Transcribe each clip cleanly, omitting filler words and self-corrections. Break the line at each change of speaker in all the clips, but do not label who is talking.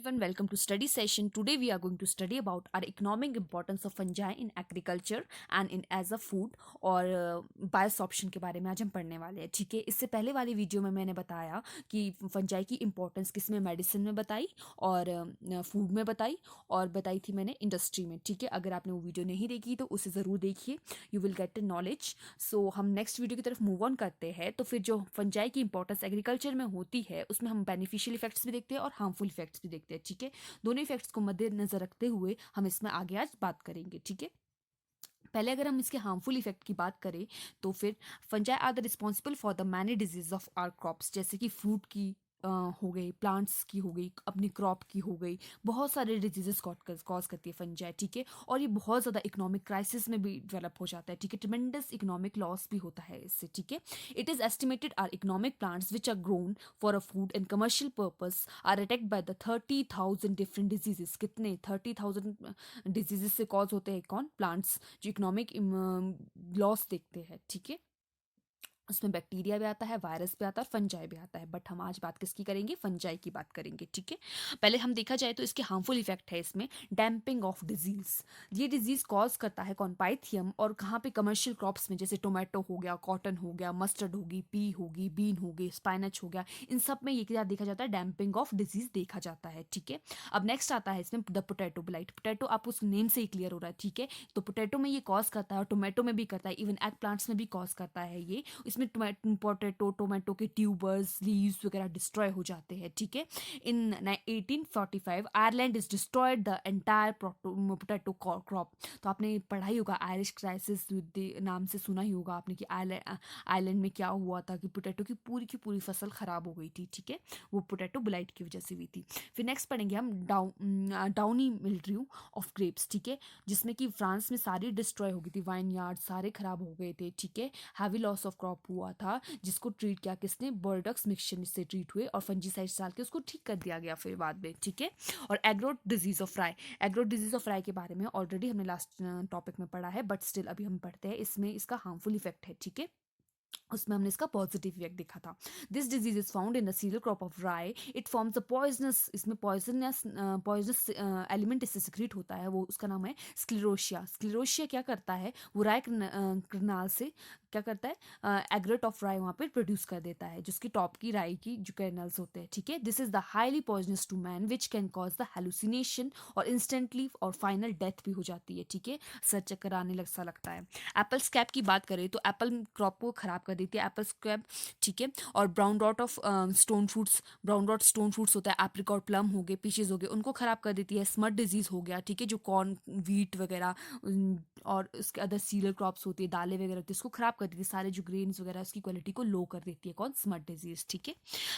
everyone, welcome to study session. Today we are going to study about our economic importance of fungi in agriculture and in as a food और बायोसॉप्शन के बारे में आज हम पढ़ने वाले हैं. ठीक है, इससे पहले वाली वीडियो में मैंने बताया कि फंजाई की इंपॉर्टेंस किस में, मेडिसिन में बताई और फूड में बताई और बताई थी मैंने इंडस्ट्री में. ठीक है, अगर आपने वो वीडियो नहीं देखी तो उसे ज़रूर देखिए, यू विल गेट नॉलेज. सो हम नेक्स्ट वीडियो की तरफ मूव ऑन करते हैं. तो फिर जो फंजाई की इंपॉर्टेंस एग्रीकल्चर में होती है उसमें हम बेनिफिशियल इफेक्ट्स भी देखते हैं और हार्मफुल इफेक्ट्स भी देखते हैं. ठीक है, दोनों इफेक्ट्स को मद्देनजर रखते हुए हम इसमें आगे आज बात करेंगे. ठीक है, पहले अगर हम इसके हार्मफुल इफेक्ट की बात करें तो फिर fungi are the responsible for the many disease of our crops, जैसे कि फ्रूट की हो गई, प्लांट्स की हो गई, अपनी क्रॉप की हो गई, बहुत सारे डिजीजेस कॉज करती है फंजाई. ठीक है, और ये बहुत ज़्यादा इकोनॉमिक क्राइसिस में भी डेवलप हो जाता है. ठीक है, ट्रेमेंडस इकोनॉमिक लॉस भी होता है इससे. ठीक है, it is estimated our economic plants which are grown for a food and commercial purpose are attacked by the 30,000 different diseases. कितने 30,000 डिजीजेस से कॉज होते हैं कौन, प्लांट्स, जो इकोनॉमिक लॉस देखते हैं. ठीक है, उसमें बैक्टीरिया भी आता है, वायरस भी आता है और फंजाई भी आता है. बट हम आज बात किसकी करेंगे, फंजाई की बात करेंगे. ठीक है, पहले हम देखा जाए तो इसके हार्मफुल इफेक्ट है इसमें डैम्पिंग ऑफ डिजीज. ये डिजीज कॉज करता है कौन, पाइथियम, और कहाँ पे, कमर्शियल क्रॉप्स में, जैसे टोमेटो हो गया, कॉटन हो गया, मस्टर्ड होगी, पी होगी, बीन हो गई, स्पाइनच हो गया, इन सब में ये क्या देखा जाता है, डैम्पिंग ऑफ डिजीज देखा जाता है. ठीक है, अब नेक्स्ट आता है इसमें द पोटैटो ब्लाइट. पोटैटो आप उस नेम से ही क्लियर हो रहा है. ठीक है, तो पोटैटो में ये कॉज करता है और टोमेटो में भी करता है, इवन एग प्लांट्स में भी कॉज करता है ये. इसमें टोमेटो के ट्यूबर्स, लीव्स वगैरह डिस्ट्रॉय हो जाते हैं. ठीक है, इन 1845 Ireland is destroyed the entire potato crop. तो आपने पढ़ा ही होगा, आयरिश क्राइसिस नाम से सुना ही होगा आपने कि आयरलैंड में क्या हुआ था कि पोटैटो की पूरी फसल खराब हो गई थी. ठीक है, वो पोटैटो ब्लाइट की वजह से हुई थी. फिर नेक्स्ट पढ़ेंगे हम डाउनी मिल्ड्यू ऑफ ग्रेप्स. ठीक है, जिसमें कि फ्रांस में सारी डिस्ट्रॉय हो गई थी, वाइन यार्ड सारे खराब हो गए थे. ठीक है, हैवी लॉस ऑफ क्रॉप हुआ था, जिसको ट्रीट किया किसने, बर्डक्स मिक्सचर से ट्रीट हुए और फंजीसाइड डाल के उसको ठीक कर दिया गया फिर बाद में. ठीक है, और एग्रोट डिजीज ऑफ राई. एग्रोट डिजीज ऑफ राई के बारे में ऑलरेडी हमने लास्ट टॉपिक में पढ़ा है, बट स्टिल अभी हम पढ़ते हैं. इसमें इसका हार्मफुल इफेक्ट है. ठीक है, उसमें हमने इसका पॉजिटिव इफेक्ट देखा था. This disease is found in the cereal crop of राई. इट फॉर्म्स अ पॉइजनस, इसमें पॉइजनस एलिमेंट इससे सिक्रीट होता है, वो उसका नाम है स्क्लेरोशिया. स्क्लेरोशिया क्या करता है, वो राई करनाल से क्या करता है, एग्रेट ऑफ राई वहाँ पे प्रोड्यूस कर देता है, जिसकी टॉप की राई की जो कर्नल्स होते हैं. ठीक है, this is the highly poisonous to man which can cause the hallucination और इंस्टेंटली और फाइनल डेथ भी हो जाती है. ठीक है, सर चक्कर आने लगता है. एप्पल स्कैब की बात करें तो एप्पल क्रॉप को खराब कर देती है एप्पल स्कैब. ठीक है, और brown dot of stone fruits, brown dot stone fruits होता है, एप्रिकॉट, प्लम हो गए, पीचेस हो गए, उनको खराब कर देती है. स्मट डिजीज हो गया. ठीक है, जो कॉर्न, व्हीट वगैरह और उसके अदर सीरियल क्रॉप्स होती है, दालें वगैरह होती है, उसको खराब कर देती है. सारे जो ग्रेन्स वगैरह उसकी क्वालिटी को लो कर देती है कौन, स्मट डिजीज. ठीक है,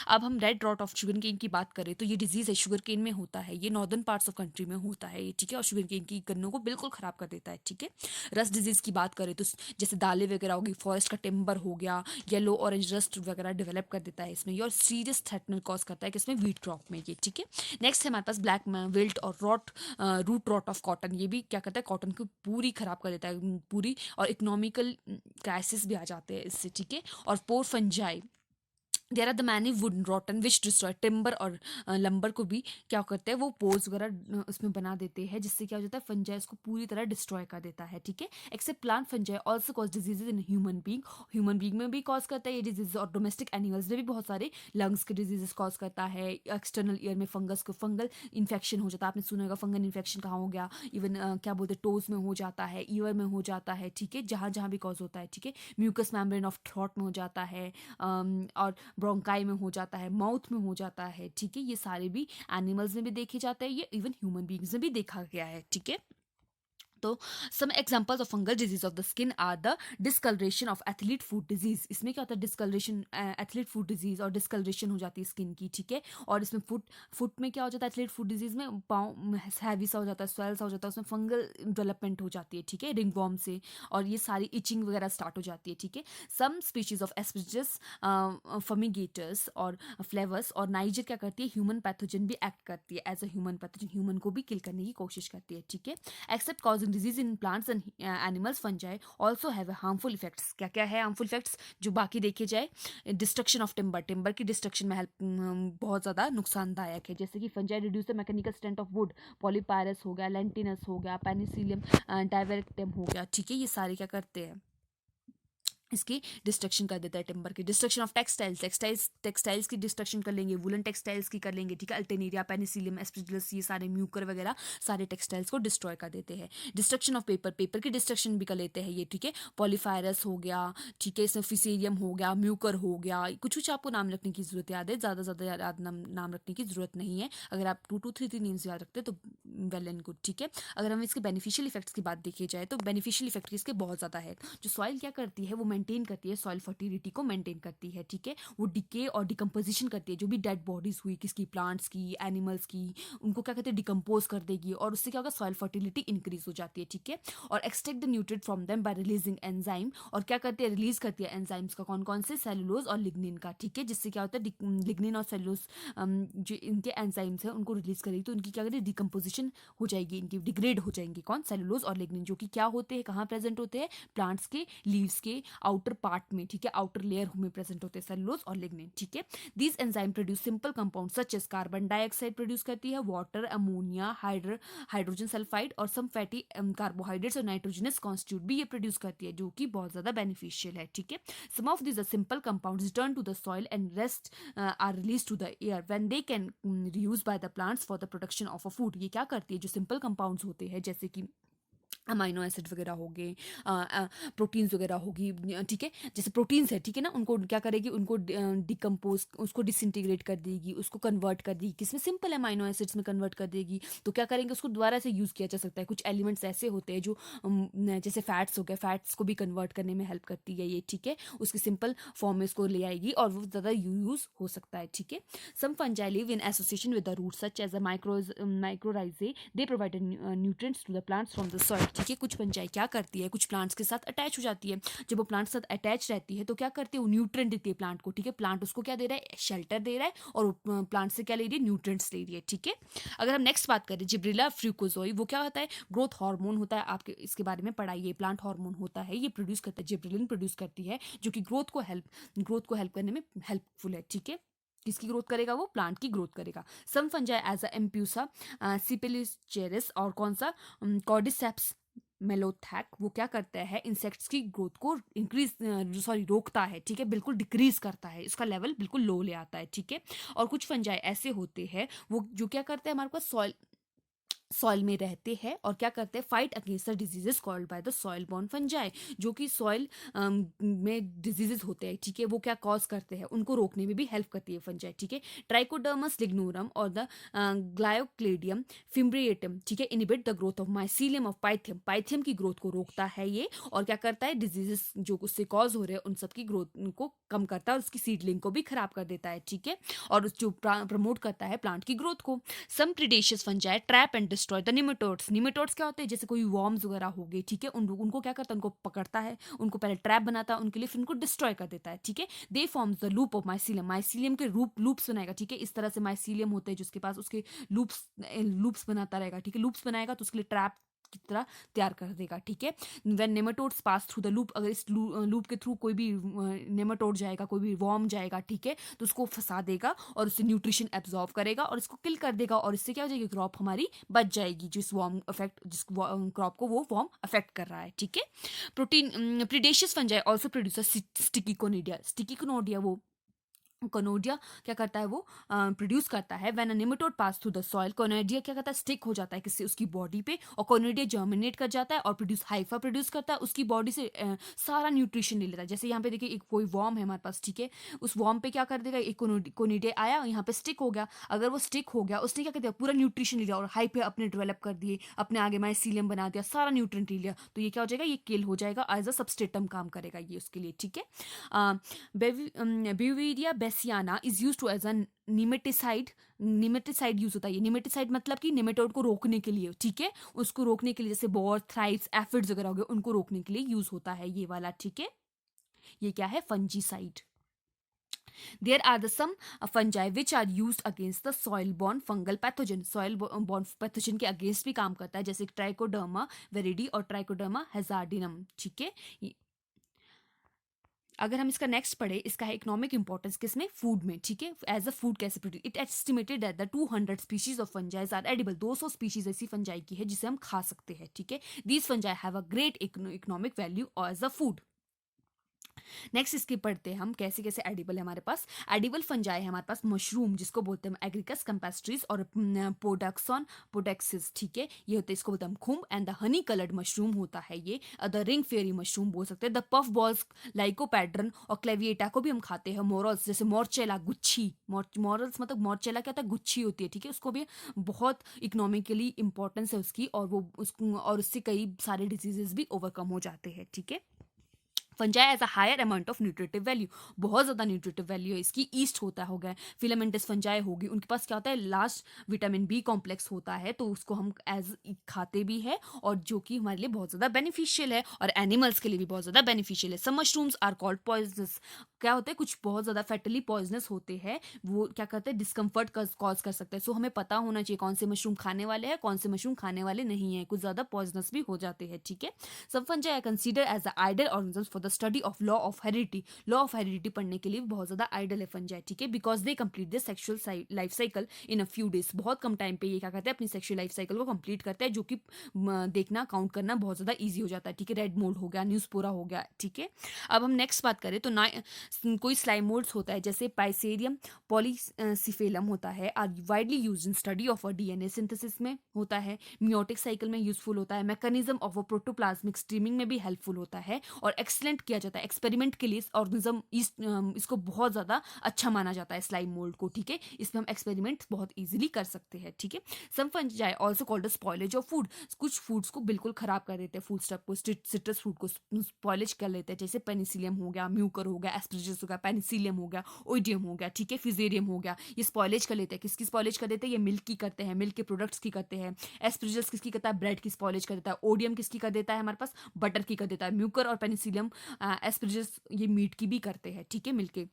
अब हम red rot of sugarcane की बात करें तो ये डिजीज है, शुगर केन में होता है, ये नॉर्दर्न पार्ट्स ऑफ कंट्री में होता है. ठीक है, और शुगर केन की गन्नों को बिल्कुल खराब कर देता है. ठीक है, रस्ट डिजीज की बात करें तो जैसे दालें वगैरह होगी, फॉरेस्ट का टिम्बर हो गया, येलो ऑरेंज रस्ट वगैरह डेवलप कर देता है इसमें ये, और सीरियस थ्रेटनर कॉज करता है किसमें, व्हीट क्रॉप में ये. ठीक है, नेक्स्ट है हमारे पास ब्लैक विल्ट और रूट रॉट ऑफ कॉटन. ये भी क्या करता है, कॉटन को पूरी खराब कर देता है पूरी, और इकोनॉमिकल क्राइसिस भी आ जाते हैं इससे. ठीक है, और pore fungi, there are the many wood rotten which destroy timber और लंबर को भी क्या करते हैं, वो पोर्स वगैरह उसमें बना देते हैं, जिससे क्या हो जाता है, फंजाई उसको पूरी तरह डिस्ट्रॉय कर देता है. ठीक है, except plant fungi also cause diseases in human being में भी कॉज करता है ये डिजीज, और डोमेस्टिक एनिमल्स में भी बहुत सारे लंग्स के डिजीजेस कॉज करता है. एक्सटर्नल ईयर में फंगल इन्फेक्शन हो जाता है, आपने सुना होगा फंगल इन्फेक्शन कहाँ हो गया, इवन क्या बोलते हैं, टोज में हो जाता है, ईयर में हो जाता है. ठीक है, जहाँ जहाँ भी कॉज होता है. ठीक है, म्यूकस मेम्ब्रेन ऑफ थ्रोट में हो जाता है, और ब्रोंकाई में हो जाता है, माउथ में हो जाता है. ठीक है, ये सारे भी एनिमल्स में भी देखे जाते हैं, ये इवन ह्यूमन बींग्स में भी देखा गया है. ठीक है, तो some examples of fungal disease of the skin are the discolouration of athlete foot disease. इसमें क्या होता है, डिस्कलरेशन, एथलीट फूट डिजीज और डिस्कलरेशन हो जाती है स्किन की. ठीक है, और इसमें फुट में क्या हो जाता है, एथलीट फूट डिजीज में पाँव हैवी सा हो जाता है, स्वेल सा हो जाता है, उसमें फंगल डेवलपमेंट हो जाती है. ठीक है, रिंगवॉर्म से, और ये सारी इचिंग वगैरह स्टार्ट हो जाती है. ठीक है, सम स्पीशीज ऑफ एस्पिजस, फमिगेटर्स और फ्लेवर्स और नाइजर क्या करती है, ह्यूमन पैथोजन भी एक्ट करती है as a human pathogen, human को भी किल करने की कोशिश करती है. ठीक है, except causing disease in plants and animals fungi also have harmful effects. क्या क्या है हार्मफुल इफेक्ट्स जो बाकी देखे जाए? डिस्ट्रक्शन ऑफ टिम्बर, टिम्बर की डिस्ट्रक्शन में हेल्प बहुत ज़्यादा नुकसानदायक है। जैसे कि fungi reduce the mechanical strength of wood, Polyporus हो गया, लेंटिनस हो गया, पेनिसिलियम डाइवेरेक्टम हो गया, ठीक है, ये सारे क्या करते हैं? इसकी डिस्ट्रक्शन कर देता है टिम्बर की। डिस्ट्रक्शन ऑफ टेक्सटाइल्स की डिस्ट्रक्शन कर लेंगे, वुलन टेक्सटाइल्स की कर लेंगे, ठीक है, अल्टेनेरिया, पेनिसिलियम, एस्परजिलस, ये सारे म्यूकर वगैरह सारे टेक्सटाइल्स को डिस्ट्रॉय कर देते हैं। डिस्ट्रक्शन ऑफ पेपर, पेपर की डिस्ट्रक्शन भी कर लेते हैं ये, ठीक है, पॉलीफायरस हो गया, ठीक है, इसमें फिसेरियम हो गया, म्यूकर हो गया, कुछ कुछ आपको नाम रखने की जरूरत याद है, ज़्यादा याद नाम रखने की जरूरत नहीं है। अगर आप 2 2 3 3 नेम्स याद रखते हैं तो वेल एंड गुड, ठीक है। अगर हम इसके बेनिफिशियल इफेक्ट्स की बात देखी जाए तो बेनिफिशियल इफेक्ट इसके बहुत ज़्यादा है। जो सॉइल क्या करती है वो मेंटेन करती है, सॉइल फर्टिलिटी को मेंटेन करती है, ठीक है। वो डिके और डिकम्पोजिशन करती है, जो भी डेड बॉडीज हुई किसकी, प्लांट्स की, एनिमल्स की, उनको क्या कहते हैं, डिकम्पोज कर देगी, और उससे क्या होगा, सॉइल फर्टिलिटी इंक्रीज हो जाती है, ठीक है। और extract the nutrient from them by releasing enzyme, और क्या करती है, रिलीज करती है एंजाइम्स का, कौन कौन से, सेलुलोज और लिग्निन का, ठीक है। जिससे क्या होता है, लिग्निन और सेलुलोज जो इनके एंजाइम्स हैं उनको रिलीज करेगी तो उनकी क्या करेगी, डिकम्पोजिशन हो जाएगी, इनकी डिग्रेड हो जाएंगी, कौन, सेलुलोज और लिग्निन, जो कि क्या होते हैं, कहाँ प्रेजेंट होते हैं, प्लांट्स के लीव्स के आउटर पार्ट में, ठीक है, आउटर लेयर में प्रेजेंट होते हैं सेलुलोज और लिग्निन, ठीक है। These enzyme produce simple compound such as carbon dioxide produce करती है, वाटर, अमोनिया, हाइड्रोजन सल्फाइड और सम फैटी कार्बोहाइड्रेट्स और नाइट्रोजनस कॉन्स्टिट्यूट भी ये प्रोड्यूस करती है, जो कि बहुत ज्यादा बेनिफिशियल है, ठीक है। सम of these are simple compounds return to the soil and rest are released to the air when they can reused by the plants for the production of a food। ये क्या करती है, जो सिंपल कंपाउंड्स होते हैं जैसे कि amino acid वगैरह हो गए, प्रोटीन्स वगैरह होगी, ठीक है, जैसे प्रोटीन्स है, ठीक है ना, उनको क्या करेगी, उनको डिकम्पोज, उसको डिसइंटीग्रेट कर देगी, उसको कन्वर्ट कर देगी, किसमें, सिंपल अमाइनो एसिड्स में कन्वर्ट कर देगी। तो क्या करेंगे, उसको दोबारा से यूज़ किया जा सकता है। कुछ एलिमेंट्स ऐसे होते हैं जो जैसे फैट्स हो गए, फैट्स को भी कन्वर्ट करने में हेल्प करती है ये, ठीक है, उसकी सिंपल फॉर्म में इसको ले आएगी और वो ज़्यादा यूज़ हो सकता है, ठीक है। Some fungi live in association with the root such as a mycorrhizae, they provide nutrients to the plants from the soil, ठीक है। कुछ फंजाई क्या करती है, कुछ प्लांट्स के साथ अटैच हो जाती है। जब वो प्लांट्स के साथ अटैच रहती है तो क्या करती है, वो न्यूट्रिएंट देती है प्लांट को, ठीक है। प्लांट उसको क्या दे रहा है, शेल्टर दे रहा है, और प्लांट से क्या ले रही है, न्यूट्रिएंट्स ले रही है, ठीक है। अगर हम नेक्स्ट बात करें, जिब्रेला फ्रूकोजोई, वो क्या होता है, ग्रोथ हार्मोन होता है, आपके इसके बारे में पढ़ाइए, प्लांट हार्मोन होता है, ये प्रोड्यूस करता है, जिब्रेलिन प्रोड्यूस करती है, जो कि ग्रोथ को हेल्प करने में हेल्पफुल है, ठीक है। किसकी ग्रोथ करेगा, वो प्लांट की ग्रोथ करेगा। सम फंजाई एज अ एम्प्यूसा, सिपेलिचेरिस और कौन सा, कॉर्डिसेप्स मेलोथैक, वो क्या करता है, इंसेक्ट्स की ग्रोथ को रोकता है, ठीक है, बिल्कुल डिक्रीज करता है, इसका लेवल बिल्कुल लो ले आता है, ठीक है। और कुछ फंजाई ऐसे होते हैं वो जो क्या करते हैं, हमारे पास सॉइल में रहते हैं और क्या करते हैं, fight against the diseases called by the soil born fungi, जो कि सॉइल में डिजीजेस होते हैं, ठीक है, वो क्या कॉज करते हैं, उनको रोकने में भी हेल्प करती है फंजाई, ठीक है। ट्राइकोडर्मस लिग्नोरम और द ग्लायोक्लेडियम फिम्ब्रिएटम, ठीक है, inhibit the growth of mycelium of Pythium, Pythium की ग्रोथ को रोकता है ये, और क्या करता है, डिजीजेस जो उससे कॉज हो रहे हैं उन सब की ग्रोथ को कम करता है, और उसकी सीडलिंग को भी खराब कर देता है, ठीक है, और जो प्रमोट करता है प्लांट की ग्रोथ को। Some predacious fungi trap and destroy the nematodes, nematodes क्या होते हैं, जैसे कोई वॉर्म्स वगैरह हो गए, ठीक है, उनको क्या करता है, उनको पकड़ता है, उनको पहले ट्रैप बनाता है उनके लिए, फिर उनको डिस्ट्रॉय कर देता है, ठीक है। दे forms the loop of mycelium, mycelium के लूप्स बनाएगा, ठीक है, इस तरह से माइसीलियम होते हैं जिसके पास उसके लूप्स बनाता रहेगा, ठीक है, लूप्स बनाएगा तो उसके लिए ट्रैप की तरह तैयार कर देगा, ठीक है। When nematodes pass through the loop, अगर इस लूप के थ्रू कोई भी नेमाटोड जाएगा, कोई भी वॉर्म जाएगा, ठीक है, तो उसको फंसा देगा और उससे न्यूट्रिशन एब्जॉर्ब करेगा और इसको किल कर देगा, और इससे क्या हो जाएगी, क्रॉप हमारी बच जाएगी, जिस क्रॉप को वो वॉर्म अफेक्ट कर रहा है, ठीक है। Protein predacious fungi also produce sticky conidia, sticky conidia वो कोनोडिया क्या करता है, वो प्रोड्यूस करता है। When a nematode pass through the soil, conidia क्या करता है, स्टिक हो जाता है किससे, उसकी बॉडी पे, और कोनोडिया जर्मिनेट कर जाता है और हाइफा प्रोड्यूस करता है, उसकी बॉडी से सारा न्यूट्रिशन ले लेता है। जैसे यहाँ पे देखिए एक कोई वॉर्म है हमारे पास, ठीक है, उस वॉर्म पे क्या कर देगा, एक कोनिडिया आया यहाँ पे स्टिक हो गया, अगर वो स्टिक हो गया उसने क्या कर दिया, पूरा न्यूट्रिशन ले लिया और हाइफे अपने डेवलप कर दिए, अपने आगे माइसीलियम बना दिया, सारा न्यूट्रिएंट ले लिया, तो ये क्या हो जाएगा, ये किल हो जाएगा, एज अ सबस्ट्रेटम काम करेगा ये उसके लिए, ठीक है। Beauveria bassiana is use to as a nematicide, nematicide use होता है, ये निमेटिसाइड मतलब कि निमेटोड को रोकने के लिए, ठीक है, उसको रोकने के लिए, जैसे बॉर, थ्राइप्स, एफिड्स वगैरह हो गए, उनको रोकने के लिए यूज होता है ये वाला, ठीक है। ये क्या है, fungicide. There are the some fungi which are used against the soil borne fungal pathogen. soil borne pathogen के अगेंस्ट भी काम करता है, जैसे ट्राइकोडर्मा वेरिडी और ट्राइकोडर्मा हैजार्डिनम, ठीक है। अगर हम इसका नेक्स्ट पढ़े, इसका है इकोनॉमिक इंपॉर्टेंस किसमें, फूड में, ठीक है। एज अ फूड कैसे produce, it estimated that the 200 species of fungi are edible, 200 species ऐसी फंजाई की है जिसे हम खा सकते हैं, ठीक है। These fungi have a great economic value as a food. Next इसके पढ़ते हैं हम कैसे कैसे एडिबल है हमारे पास। एडिबल फंजाई है हमारे पास मशरूम, जिसको बोलते हैं एग्रिकस कैम्पेस्ट्रीज और पोडाक्सॉन पोडेक्सिस, ठीक है। ये होते हैं, इसको बोलते हैं खुम्ब। And the honey coloured mushroom होता है ये, द रिंग फेरी मशरूम बोल सकते हैं। द पफ बॉल्स लाइकोपैड्रन और क्लेविएटा को भी हम खाते हैं। मोरल्स जैसे मोरचेला गुच्छी, मोरल्स मतलब मोरचेला क्या होता है, गुच्छी होती है, ठीक है। उसको भी बहुत इकोनॉमिकली इंपॉर्टेंस है उसकी, और वो उसको और उससे कई सारे डिजीजेस भी ओवरकम हो जाते हैं, ठीक है। Fungi as a higher amount of nutritive value, बहुत ज़्यादा न्यूट्रिटिव वैल्यू है इसकी। ईस्ट होता हो गया, फिलामेंटस फंजाई होगी, उनके पास क्या होता है, लास्ट विटामिन बी कॉम्प्लेक्स होता है, तो उसको हम एज खाते भी है, और जो कि हमारे लिए बहुत ज़्यादा बेनिफिशियल है, और एनिमल्स के लिए भी बहुत ज़्यादा बेनिफिशियल है। Some mushrooms are called poisonous, क्या होता है, कुछ बहुत ज़्यादा फैटली पॉइजनस होते हैं, वो क्या करते हैं, डिस्कम्फर्ट कॉज कर सकते हैं। सो हमें पता होना चाहिए कौन से मशरूम खाने वाले हैं, कौन से मशरूम खाने वाले नहीं है, कुछ ज़्यादा पॉइजनस भी हो जाते हैं, ठीक है। Some fungi are consider as the ideal organisms for the study of law of heredity, law of heredity पढ़ने के लिए भी बहुत ज़्यादा आइडल है फंजाई, ठीक है। Because they complete the sexual life cycle in a few days, बहुत कम टाइम पे ये क्या करते हैं, अपनी सेक्सुअल लाइफ साइकिल को कंप्लीट करते हैं, जो कि देखना काउंट करना बहुत ज़्यादा ईजी हो जाता है, ठीक है। रेड मोल्ड हो गया, न्यूज़पोरा हो गया, ठीक है। अब हम नेक्स्ट बात करें तो कोई स्लाइम मोल्ड्स होता है, जैसे पाइसेरियम पॉलीसिफेलम होता है, are widely use in study of a DNA synthesis में होता है, मियोटिक साइकिल में यूजफुल होता है, mechanism of a protoplasmic streaming में भी हेल्पफुल होता है, और एक्सलेंट किया जाता है एक्सपेरिमेंट के लिए। ऑर्गेनिज्म इसको बहुत ज़्यादा अच्छा माना जाता है स्लाइम मोल्ड को, ठीक है। इसमें हम एक्सपेरिमेंट बहुत ईजिली कर सकते हैं, ठीक है। Some fungi also called the spoilage of food, कुछ फूड्स को बिल्कुल खराब कर देते हैं, फूड स्टफ को, सिट्रस फूड को स्पॉइलेज कर लेते हैं, जैसे पेनिसिलियम हो गया, म्यूकर हो गया, एस्परजिलस हो गया, पेनिसिलियम हो गया, ओइडियम हो गया, ठीक है, फिजेरियम हो गया। ये स्पॉइलेज कर लेते हैं, किसकी स्पॉइलेज कर देते हैं, ये मिल्क की करते हैं, मिल्क के प्रोडक्ट्स की करते हैं। एस्परजिलस किसकी करता है, ब्रेड की स्पॉइलेज कर देता है। ओडियम किसकी कर देता है, हमारे पास बटर की कर देता है। म्यूकर और पेनिसिलियम एस्परजिलस ये मीट की भी करते हैं, ठीक है, मिलके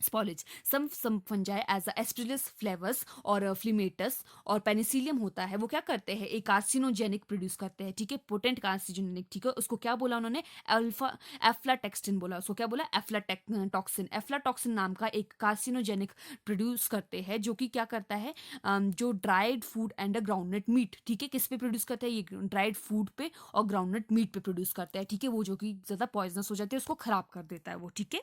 स्पॉलेज। सम फंजाई एज एस्ट्रिलस फ्लेवर्स और फ्लीमेटस और पेनिसिलियम होता है, वो क्या करते हैं, एक कार्सिनोजेनिक प्रोड्यूस करते हैं, ठीक है, पोटेंट कार्सिनोजेनिक, ठीक है। उसको क्या बोला उन्होंने, अल्फा एफ्लाटेक्सिन बोला, उसको क्या बोला, एफ्लाटॉक्सिन। एफ्लाटॉक्सिन नाम का एक कार्सिनोजेनिक प्रोड्यूस करते हैं, जो कि क्या करता है, जो dried food and groundnut meat, ठीक है, किस पे प्रोड्यूस करता है, ये ड्राइड फूड पे और ग्राउंडनट मीट पे प्रोड्यूस करता है, ठीक है। वो जो कि ज़्यादा पॉइजनस हो जाती है, उसको खराब कर देता है वो, ठीक है,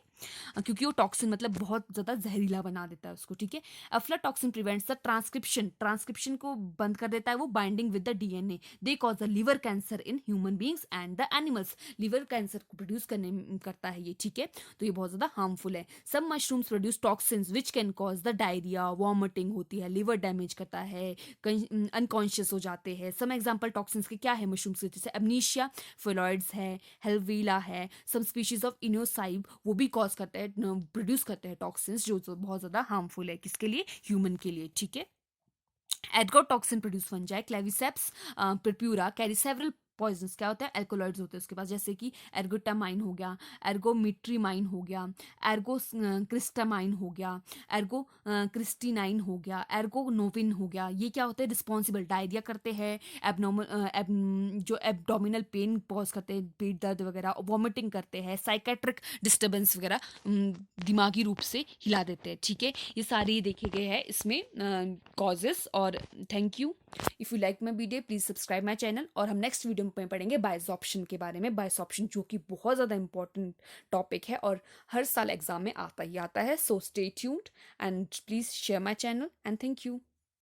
क्योंकि वो टॉक्सिन मतलब बहुत ज़्यादा जहरीला बना देता है उसको, ठीक है। अफ्लाटॉक्सिन प्रिवेंट्स द ट्रांसक्रिप्शन को बंद कर देता है वो, binding with the DNA. They cause the liver cancer in human beings and the animals, liver cancer को प्रोड्यूस करता है ये, ठीक है। तो ये बहुत ज़्यादा हार्मफुल है। Some mushrooms produce toxins which can cause the diarrhoea, vomiting होती है, लिवर डैमेज करता है, अनकॉन्शियस हो जाते हैं। सम एग्जाम्पल टॉक्सिन्स के क्या है मशरूम्स के, जैसे एमनीशिया फेलॉइड्स है, हेलवीला है, सम स्पीशीज ऑफ इनोसाइब, वो भी कॉज करते हैं, प्रोड्यूस करते हैं टॉक्सिन्स, जो बहुत ज़्यादा हार्मफुल है, किसके लिए, ह्यूमन के लिए, ठीक है। Ergotoxin produce fungi Claviceps purpurea carry several poisons, क्या होता है, एल्कोलॉइड्स होते हैं उसके पास, जैसे कि एर्गोटामाइन हो गया, एर्गोमिट्रीमाइन हो गया, एर्गो क्रिस्टामाइन हो गया, एर्गो क्रिस्टीनाइन हो गया, एर्गोनोविन हो गया। ये क्या होते हैं, रिस्पॉन्सिबल डायरिया करते हैं, जो एब्डोमिनल पेन कॉज करते हैं, पेट दर्द वगैरह, वॉमिटिंग करते हैं, साइकेट्रिक डिस्टर्बेंस वगैरह, दिमागी रूप से हिला देते हैं, ठीक है। ये सारी देखे गए हैं इसमें कॉजेस। और thank you. If you like my video please subscribe my channel, और हम नेक्स्ट वीडियो में पढ़ेंगे बायोसॉप्शन के बारे में। बायोसॉप्शन जो कि बहुत ज़्यादा इंपॉर्टेंट टॉपिक है और हर साल एग्जाम में आता ही आता है। So stay tuned and please share my channel and thank you.